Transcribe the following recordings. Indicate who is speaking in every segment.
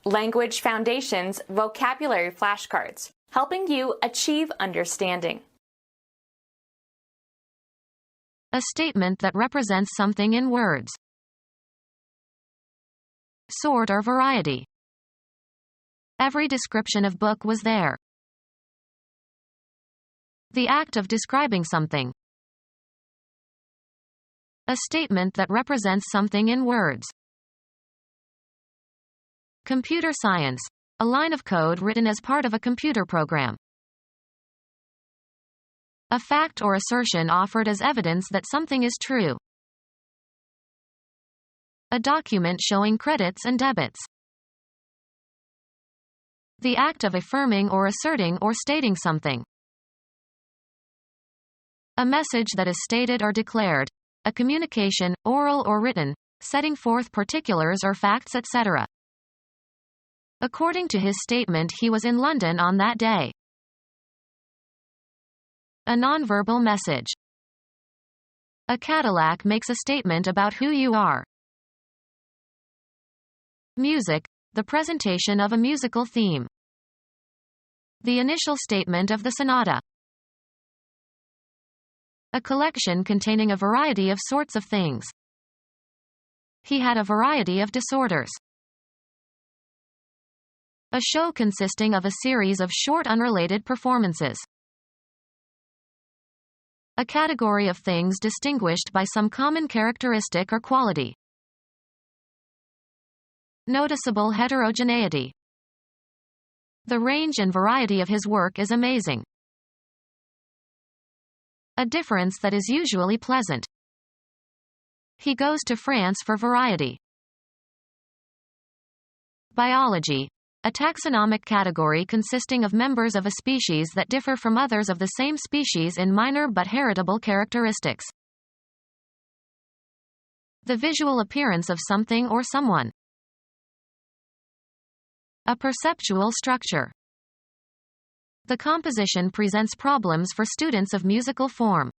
Speaker 1: Language Foundations Vocabulary Flashcards, helping you achieve understanding.
Speaker 2: A statement that represents something in words. Sort or variety. Every description of book was there. The act of describing something. A statement that represents something in words. Computer science. A line of code written as part of a computer program. A fact or assertion offered as evidence that something is true. A document showing credits and debits. The act of affirming or asserting or stating something. A message that is stated or declared. A communication, oral or written, setting forth particulars or facts, etc. According to his statement, he was in London on that day. A nonverbal message. A Cadillac makes a statement about who you are. Music, the presentation of a musical theme. The initial statement of the sonata. A collection containing a variety of sorts of things. He had a variety of disorders. A show consisting of a series of short unrelated performances. A category of things distinguished by some common characteristic or quality. Noticeable heterogeneity. The range and variety of his work is amazing. A difference that is usually pleasant. He goes to France for variety. Biology. A taxonomic category consisting of members of a species that differ from others of the same species in minor but heritable characteristics. The visual appearance of something or someone. A perceptual structure. The composition presents problems for students of musical form.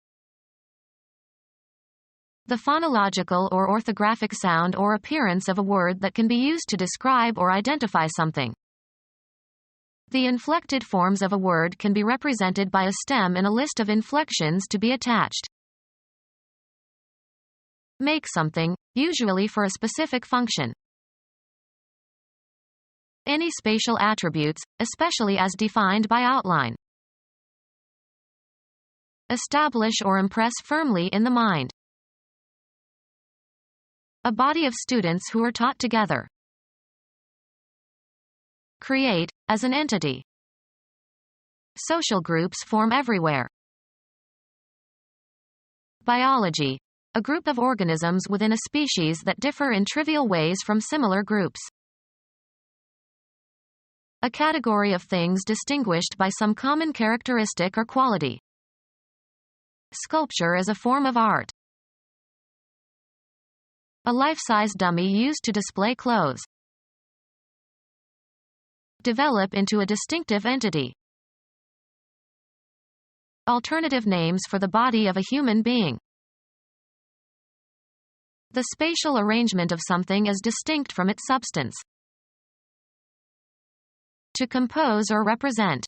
Speaker 2: The phonological or orthographic sound or appearance of a word that can be used to describe or identify something. The inflected forms of a word can be represented by a stem in a list of inflections to be attached. Make something, usually for a specific function. Any spatial attributes, especially as defined by outline. Establish or impress firmly in the mind. A body of students who are taught together. Create, as an entity. Social groups form everywhere. Biology. A group of organisms within a species that differ in trivial ways from similar groups. A category of things distinguished by some common characteristic or quality. Sculpture is a form of art. A life-size dummy used to display clothes. Develop into a distinctive entity. Alternative names for the body of a human being. The spatial arrangement of something is distinct from its substance. To compose or represent.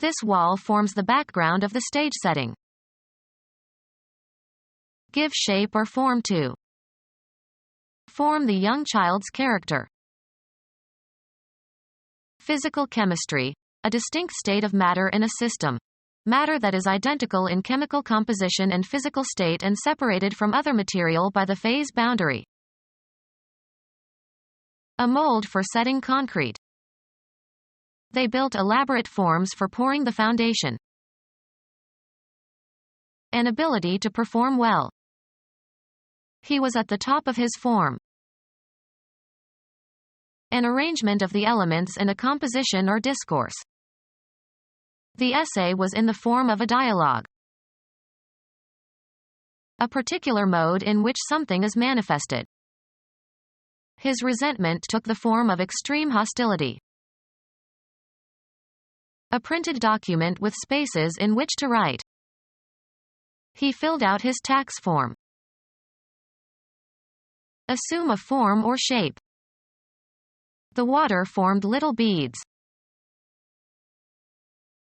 Speaker 2: This wall forms the background of the stage setting. Give shape or form to. Form the young child's character. Physical chemistry. A distinct state of matter in a system. Matter that is identical in chemical composition and physical state and separated from other material by the phase boundary. A mold for setting concrete. They built elaborate forms for pouring the foundation. An ability to perform well. He was at the top of his form. An arrangement of the elements in a composition or discourse. The essay was in the form of a dialogue. A particular mode in which something is manifested. His resentment took the form of extreme hostility. A printed document with spaces in which to write. He filled out his tax form. Assume a form or shape. The water formed little beads.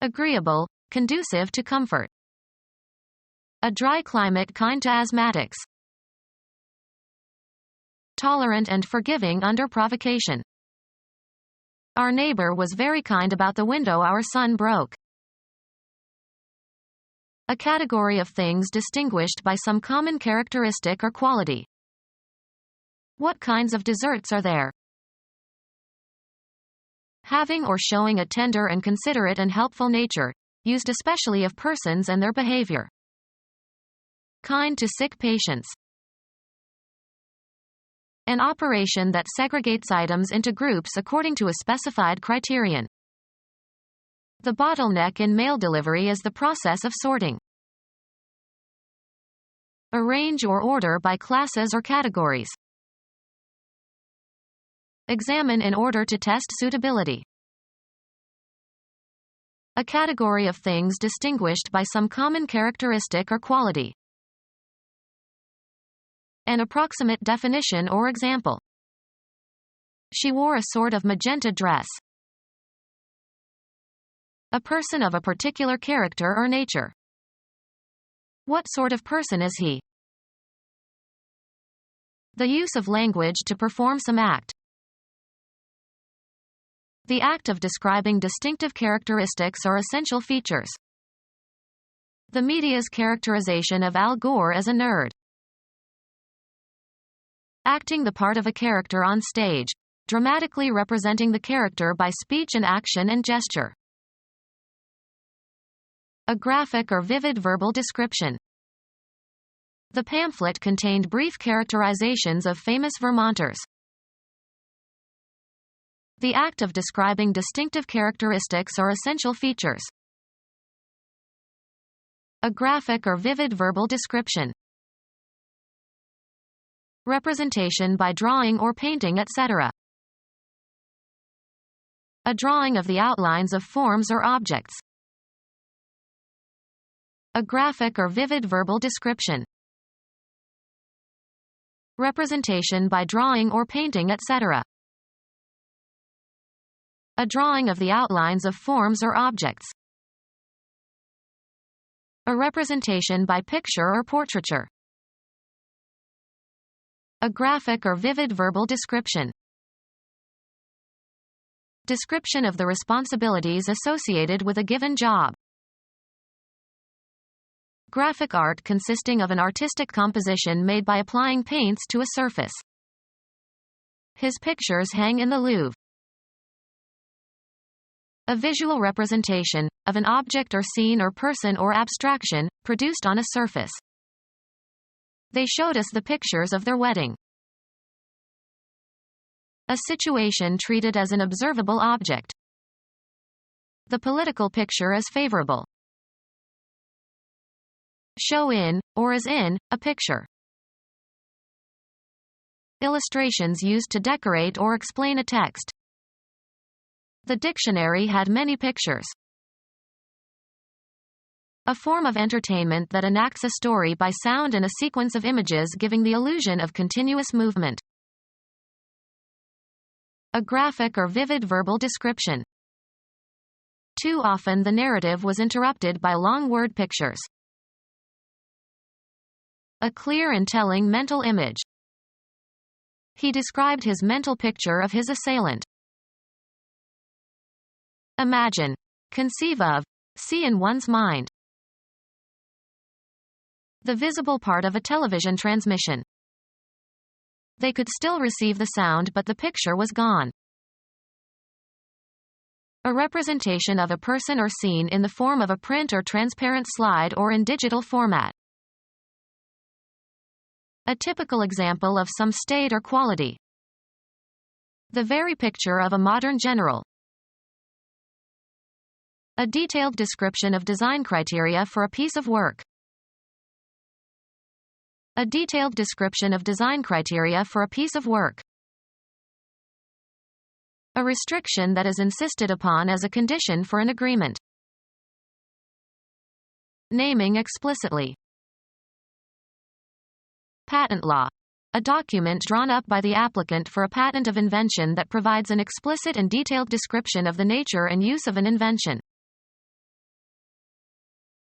Speaker 2: Agreeable, conducive to comfort. A dry climate kind to asthmatics. Tolerant and forgiving under provocation. Our neighbor was very kind about the window our son broke. A category of things distinguished by some common characteristic or quality. What kinds of desserts are there? Having or showing a tender and considerate and helpful nature, used especially of persons and their behavior. Kind to sick patients. An operation that segregates items into groups according to a specified criterion. The bottleneck in mail delivery is the process of sorting. Arrange or order by classes or categories. Examine in order to test suitability. A category of things distinguished by some common characteristic or quality. An approximate definition or example. She wore a sort of magenta dress. A person of a particular character or nature. What sort of person is he? The use of language to perform some act. The act of describing distinctive characteristics or essential features. The media's characterization of Al Gore as a nerd. Acting the part of a character on stage, dramatically representing the character by speech and action and gesture. A graphic or vivid verbal description. The pamphlet contained brief characterizations of famous Vermonters. The act of describing distinctive characteristics or essential features. A graphic or vivid verbal description. Representation by drawing or painting, etc. A drawing of the outlines of forms or objects. A graphic or vivid verbal description. Representation by drawing or painting, etc. A drawing of the outlines of forms or objects. A representation by picture or portraiture. A graphic or vivid verbal description. Description of the responsibilities associated with a given job. Graphic art consisting of an artistic composition made by applying paints to a surface. His pictures hang in the Louvre. A visual representation, of an object or scene or person or abstraction, produced on a surface. They showed us the pictures of their wedding. A situation treated as an observable object. The political picture is favorable. Show in, or as in, a picture. Illustrations used to decorate or explain a text. The dictionary had many pictures. A form of entertainment that enacts a story by sound and a sequence of images giving the illusion of continuous movement. A graphic or vivid verbal description. Too often the narrative was interrupted by long word pictures. A clear and telling mental image. He described his mental picture of his assailant. Imagine, conceive of, see in one's mind. The visible part of a television transmission. They could still receive the sound, but the picture was gone. A representation of a person or scene in the form of a print or transparent slide or in digital format. A typical example of some state or quality. The very picture of a modern general. A detailed description of design criteria for a piece of work. A detailed description of design criteria for a piece of work. A restriction that is insisted upon as a condition for an agreement. Naming explicitly. Patent law. a document drawn up by the applicant for a patent of invention that provides an explicit and detailed description of the nature and use of an invention.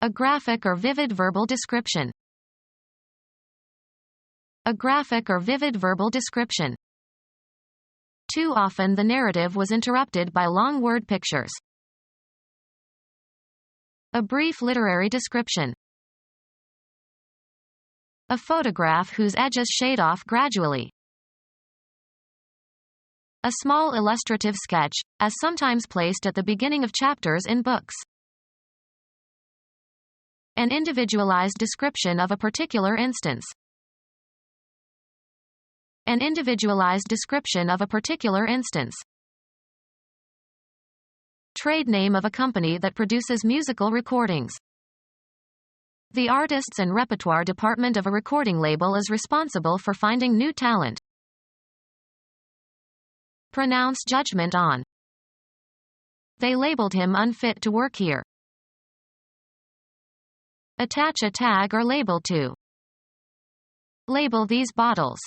Speaker 2: A graphic or vivid verbal description. A graphic or vivid verbal description. Too often the narrative was interrupted by long word pictures. A brief literary description. A photograph whose edges shade off gradually. A small illustrative sketch, as sometimes placed at the beginning of chapters in books. An individualized description of a particular instance. An individualized description of a particular instance. Trade name of a company that produces musical recordings. The artists and repertoire department of a recording label is responsible for finding new talent. Pronounce judgment on. They labeled him unfit to work here. Attach a tag or label to. Label these bottles.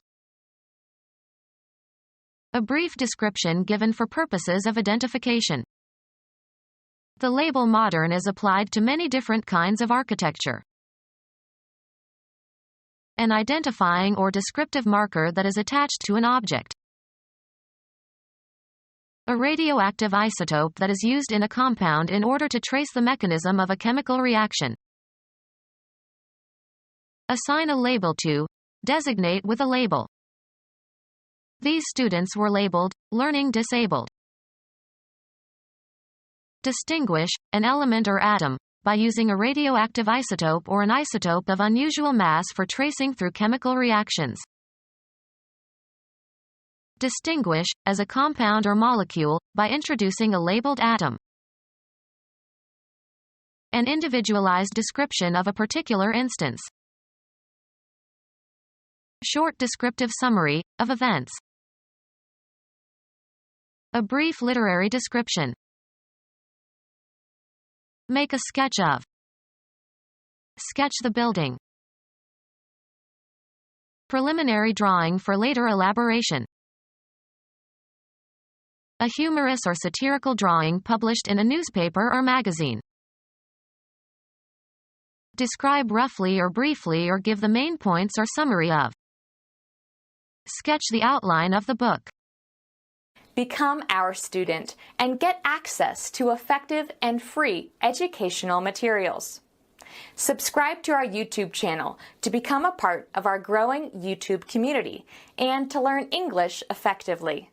Speaker 2: A brief description given for purposes of identification. The label modern is applied to many different kinds of architecture. An identifying or descriptive marker that is attached to an object. A radioactive isotope that is used in a compound in order to trace the mechanism of a chemical reaction. Assign a label to. Designate with a label. These students were labeled, learning disabled. Distinguish, an element or atom, by using a radioactive isotope or an isotope of unusual mass for tracing through chemical reactions. Distinguish, as a compound or molecule, by introducing a labeled atom. An individualized description of a particular instance. Short descriptive summary, of events. A brief literary description. Make a sketch of. Sketch the building. Preliminary drawing for later elaboration. A humorous or satirical drawing published in a newspaper or magazine. Describe roughly or briefly or give the main points or summary of. Sketch the outline of the book.
Speaker 1: Become our student and get access to effective and free educational materials. Subscribe to our YouTube channel to become a part of our growing YouTube community and to learn English effectively.